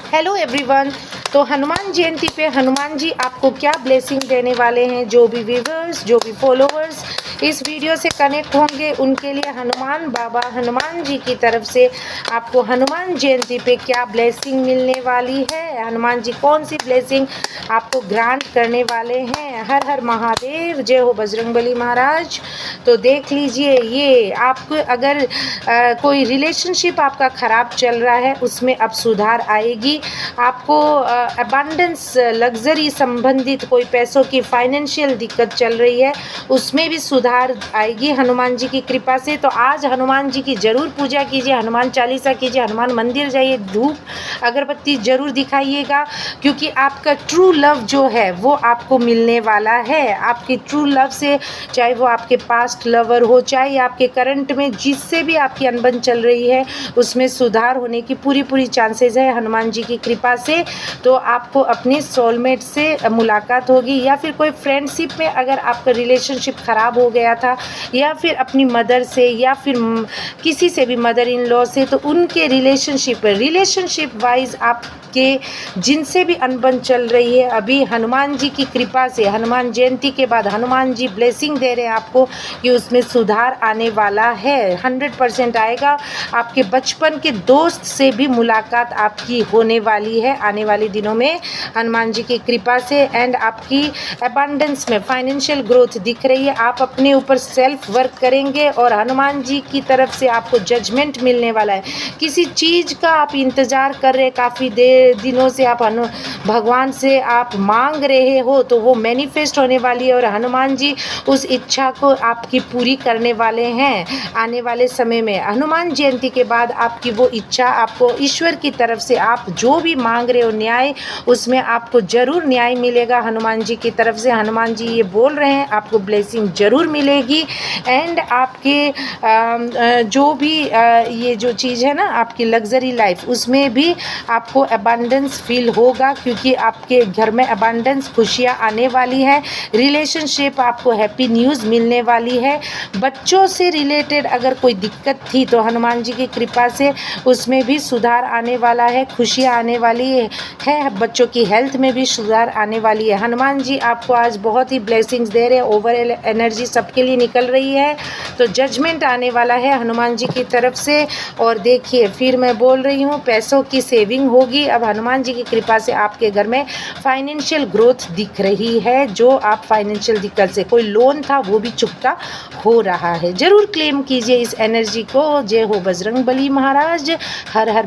Hello everyone. तो हनुमान जयंती पे हनुमान जी आपको क्या ब्लेसिंग देने वाले हैं। जो भी व्यूवर्स, जो भी फॉलोवर्स इस वीडियो से कनेक्ट होंगे उनके लिए हनुमान बाबा हनुमान जी की तरफ से आपको हनुमान जयंती पे क्या ब्लेसिंग मिलने वाली है, हनुमान जी कौन सी ब्लेसिंग आपको ग्रांट करने वाले हैं। हर हर महादेव, जय हो बजरंगबली महाराज। तो देख लीजिए, ये आपको अगर कोई रिलेशनशिप आपका ख़राब चल रहा है उसमें अब सुधार आएगी। आपको अबंडेंस, लग्जरी संबंधित कोई पैसों की फाइनेंशियल दिक्कत चल रही है उसमें भी सुधार आएगी हनुमान जी की कृपा से। तो आज हनुमान जी की ज़रूर पूजा कीजिए, हनुमान चालीसा कीजिए, हनुमान मंदिर जाइए, धूप अगरबत्ती ज़रूर दिखाइएगा, क्योंकि आपका ट्रू लव जो है वो आपको मिलने वाला है। आपकी ट्रू लव से, चाहे वो आपके पास्ट लवर हो, चाहे आपके करंट में जिससे भी आपकी अनबन चल रही है उसमें सुधार होने की पूरी चांसेस है हनुमान जी की कृपा से। तो आपको अपनी सोलमेट से मुलाकात होगी, या फिर कोई फ्रेंडशिप में अगर आपका रिलेशनशिप ख़राब हो गया था, या फिर अपनी मदर से, या फिर किसी से भी, मदर इन लॉ से, तो उनके रिलेशनशिप वाइज आपके जिनसे भी अनबन चल रही है, अभी हनुमान जी की कृपा से हनुमान जयंती के बाद हनुमान जी ब्लेसिंग दे रहे हैं आपको कि उसमें सुधार आने वाला है। 100% आएगा। आपके बचपन के दोस्त से भी मुलाकात आपकी होने वाली है आने वाले दिनों में हनुमान जी की कृपा से। एंड आपकी अबंडेंस में फाइनेंशियल ग्रोथ दिख रही है। आप अपने ऊपर सेल्फ वर्क करेंगे और हनुमान जी की तरफ से आपको जजमेंट मिलने वाला है। किसी चीज़ का आप इंतज़ार कर रहे, काफ़ी दिनों से आप भगवान से आप मांग रहे हो, तो वो मैनिफेस्ट होने वाली है और हनुमान जी उस इच्छा को आपकी पूरी करने वाले हैं आने वाले समय में। हनुमान जयंती के बाद आपकी वो इच्छा आपको ईश्वर की तरफ से, आप जो भी मांग रहे हो न्याय, उसमें आपको ज़रूर न्याय मिलेगा हनुमान जी की तरफ से। हनुमान जी ये बोल रहे हैं आपको ब्लेसिंग ज़रूर मिलेगी। एंड आपके जो भी ये जो चीज़ है ना, आपकी लग्जरी लाइफ, उसमें भी आपको अबंडेंस फील होगा, क्योंकि आपके घर में अबंडेंस, खुशियाँ आने वाली है। रिलेशनशिप आपको हैप्पी न्यूज़ मिलने वाली है। बच्चों से रिलेटेड अगर कोई दिक्कत थी तो हनुमान जी की कृपा से उसमें भी सुधार आने वाला है, खुशियाँ आने वाली है। बच्चों की हेल्थ में भी सुधार आने वाली है। हनुमान जी आपको आज बहुत ही ब्लेसिंग्स दे रहे हैं। ओवरऑल एनर्जी सबके लिए निकल रही है, तो जजमेंट आने वाला है हनुमान जी की तरफ से। और देखिए, फिर मैं बोल रही हूँ, पैसों की सेविंग होगी। अब हनुमान जी की कृपा से आपके घर में फाइनेंशियल ग्रोथ दिख रही है। जो आप फाइनेंशियल दिक्कत से कोई लोन था वो भी चुकता हो रहा है। ज़रूर क्लेम कीजिए इस एनर्जी को। जय हो बजरंगबली महाराज। हर हर